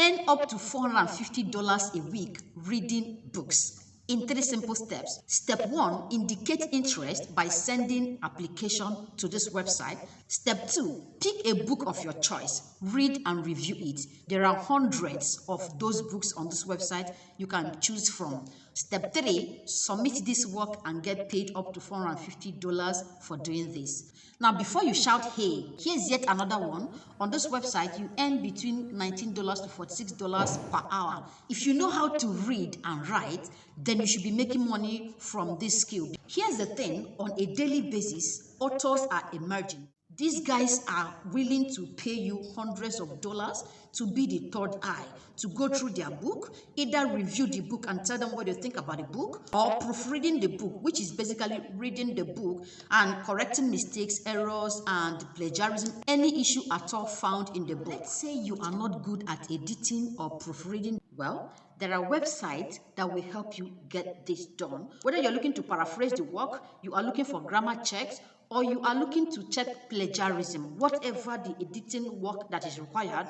Earn up to $450 a week reading books in 3 simple steps. Step 1, indicate interest by sending application to this website. Step 2, pick a book of your choice, read and review it. There are hundreds of those books on this website you can choose from. Step 3, submit this work and get paid up to $450 for doing this. Now, before you shout, hey, here's yet another one. On this website, you earn between $19 to $46 per hour. If you know how to read and write, then you should be making money from this skill. Here's the thing, on a daily basis, authors are emerging. These guys are willing to pay you hundreds of dollars to be the third eye, to go through their book, either review the book and tell them what you think about the book, or proofreading the book, which is basically reading the book and correcting mistakes, errors, and plagiarism, any issue at all found in the book. Let's say you are not good at editing or proofreading. Well, there are websites that will help you get this done. Whether you're looking to paraphrase the work, you are looking for grammar checks, or you are looking to check plagiarism, whatever the editing work that is required,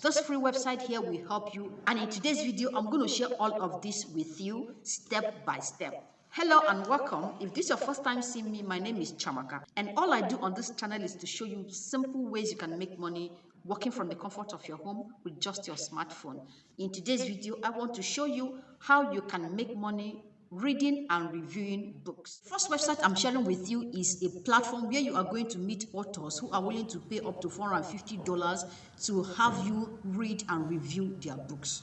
this free website here will help you. And in today's video, I'm going to share all of this with you step by step. Hello and welcome. If this is your first time seeing me, my name is Chamaka, and all I do on this channel is to show you simple ways you can make money working from the comfort of your home with just your smartphone. In today's video, I want to show you how you can make money reading and reviewing books. First website I'm sharing with you is a platform where you are going to meet authors who are willing to pay up to $450 to have you read and review their books.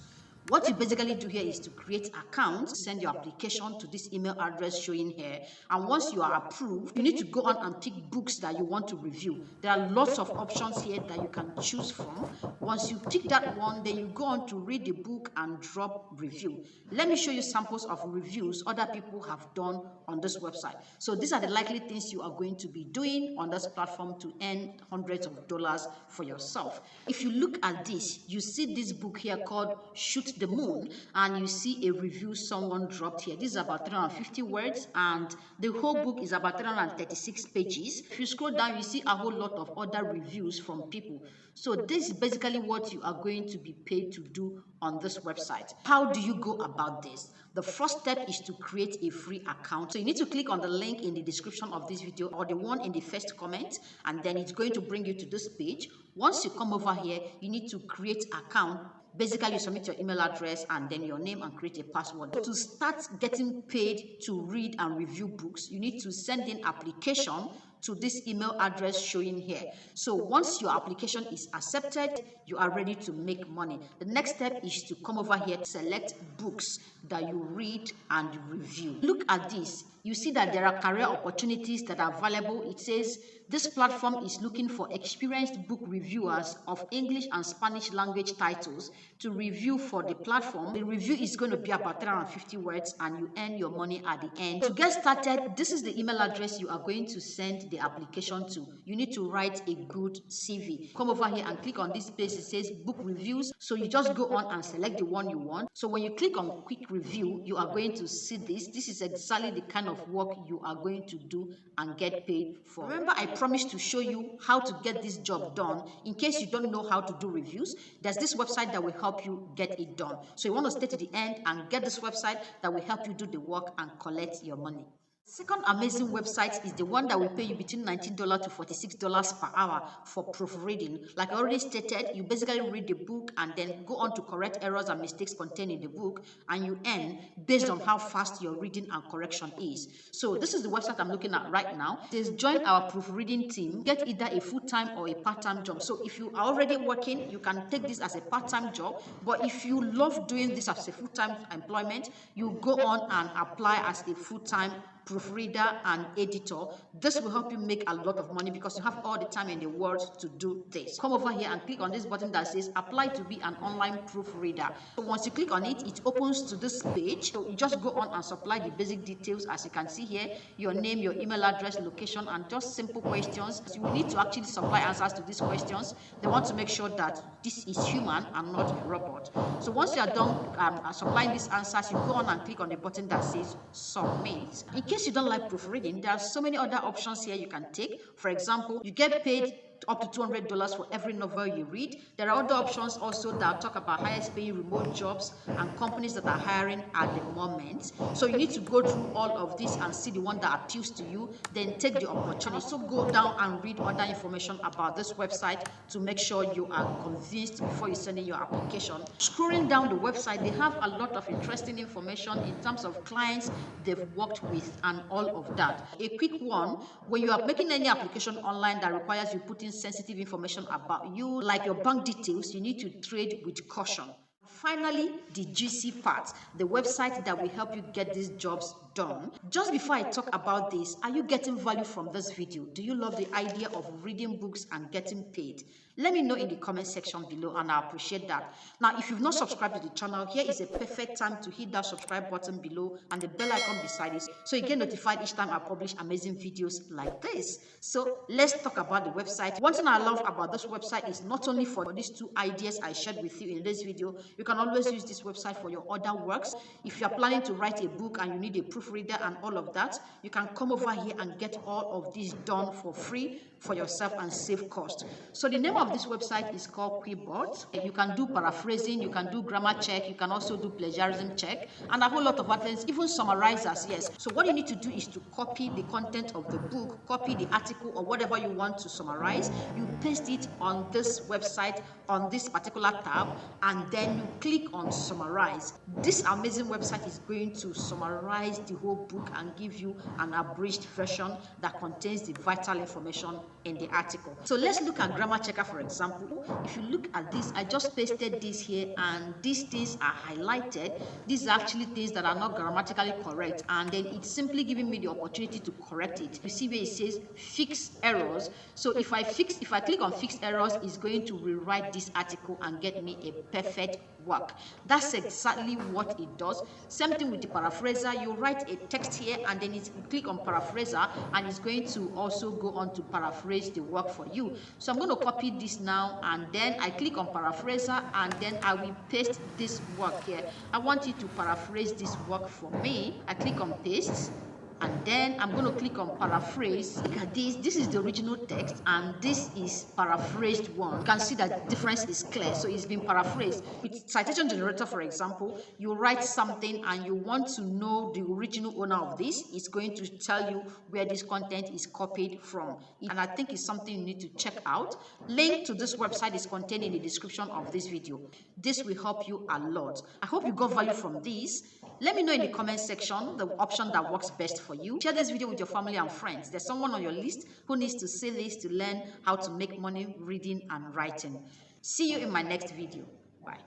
What you basically do here is to create accounts, send your application to this email address showing here, and once you are approved, you need to go on and pick books that you want to review. There are lots of options here that you can choose from. Once you pick that one, then you go on to read the book and drop review. Let me show you samples of reviews other people have done on this website. So these are the likely things you are going to be doing on this platform to earn hundreds of dollars for yourself. If you look at this, you see this book here called Shoot the Moon, and you see a review someone dropped here. This is about 350 words, and the whole book is about 336 pages. If you scroll down, you see a whole lot of other reviews from people. So this is basically what you are going to be paid to do on this website. How do you go about this? The first step is to create a free account. So you need to click on the link in the description of this video or the one in the first comment, and then it's going to bring you to this page. Once you come over here, you need to create an account. Basically, you submit your email address and then your name and create a password. To start getting paid to read and review books, you need to send in application to this email address showing here. So once your application is accepted, you are ready to make money. The next step is to come over here, select books that you read and review. Look at this. You see that there are career opportunities that are available. It says this platform is looking for experienced book reviewers of English and Spanish language titles to review for the platform. The review is going to be about 350 words and you earn your money at the end. To get started, this is the email address you are going to send the application to. You need to write a good CV. Come over here and click on this place. It says book reviews. So you just go on and select the one you want. So when you click on quick review, you are going to see this. This is exactly the kind of work you are going to do and get paid for. Remember, I promised to show you how to get this job done. In case you don't know how to do reviews, there's this website that will help you get it done. So you want to stay to the end and get this website that will help you do the work and collect your money. Second amazing website is the one that will pay you between $19 to $46 per hour for proofreading. Like I already stated, you basically read the book and then go on to correct errors and mistakes contained in the book, and you earn based on how fast your reading and correction is. So this is the website I'm looking at right now. It says join our proofreading team, get either a full-time or a part-time job. So if you are already working, you can take this as a part-time job, but if you love doing this as a full-time employment, you go on and apply as a full-time proofreader and editor. This will help you make a lot of money because you have all the time in the world to do this. Come over here and click on this button that says apply to be an online proofreader. So once you click on it, it opens to this page. So you just go on and supply the basic details, as you can see here, your name, your email address, location, and just simple questions. So you will need to actually supply answers to these questions. They want to make sure that this is human and not a robot. So once you are done supplying these answers, you go on and click on the button that says submit. In case you don't like proofreading, there are so many other options here you can take. For example, you get paid up to $200 for every novel you read. There are other options also that talk about highest paying remote jobs and companies that are hiring at the moment. So you need to go through all of this and see the one that appeals to you, then take the opportunity. So go down and read other information about this website to make sure you are convinced before you send in your application. Scrolling down the website, they have a lot of interesting information in terms of clients they've worked with and all of that. A quick one, when you are making any application online that requires you putting sensitive information about you, like your bank details, you need to trade with caution. Finally, the juicy part, the website that will help you get these jobs done. Just before I talk about this, are you getting value from this video? Do you love the idea of reading books and getting paid? Let me know in the comment section below, and I appreciate that. Now, if you've not subscribed to the channel, here is a perfect time to hit that subscribe button below and the bell icon beside it so you get notified each time I publish amazing videos like this. So let's talk about the website. One thing I love about this website is not only for these two ideas I shared with you in this video, you can always use this website for your other works. If you're planning to write a book and you need a proofreader and all of that, you can come over here and get all of this done for free for yourself and save cost. So the name of this website is called Quibbot. You can do paraphrasing, you can do grammar check, you can also do plagiarism check, and a whole lot of other things, even summarizers, yes. So what you need to do is to copy the content of the book, copy the article or whatever you want to summarize, you paste it on this website, on this particular tab, and then you click on summarize. This amazing website is going to summarize the whole book and give you an abridged version that contains the vital information in the article. So let's look at grammar checker, for example. If you look at this, I just pasted this here and these things are highlighted. These are actually things that are not grammatically correct, and then it's simply giving me the opportunity to correct it. You see where it says fix errors. So if I click on fix errors, it's going to rewrite this article and get me a perfect work. That's exactly what it does. Same thing with the paraphraser. You write a text here and then you click on paraphraser and it's going to also go on to paraphrase the work for you. So I'm going to copy this now and then I click on paraphraser and then I will paste this work here. I want you to paraphrase this work for me. I click on paste. And then I'm going to click on paraphrase. Look at this. This is the original text and this is paraphrased one. You can see that the difference is clear. So it's been paraphrased. With citation generator, for example, you write something and you want to know the original owner of this. It's going to tell you where this content is copied from. And I think it's something you need to check out. Link to this website is contained in the description of this video. This will help you a lot. I hope you got value from this. Let me know in the comment section the option that works best for you. Share this video with your family and friends. There's someone on your list who needs to see this to learn how to make money reading and writing. See you in my next video. Bye.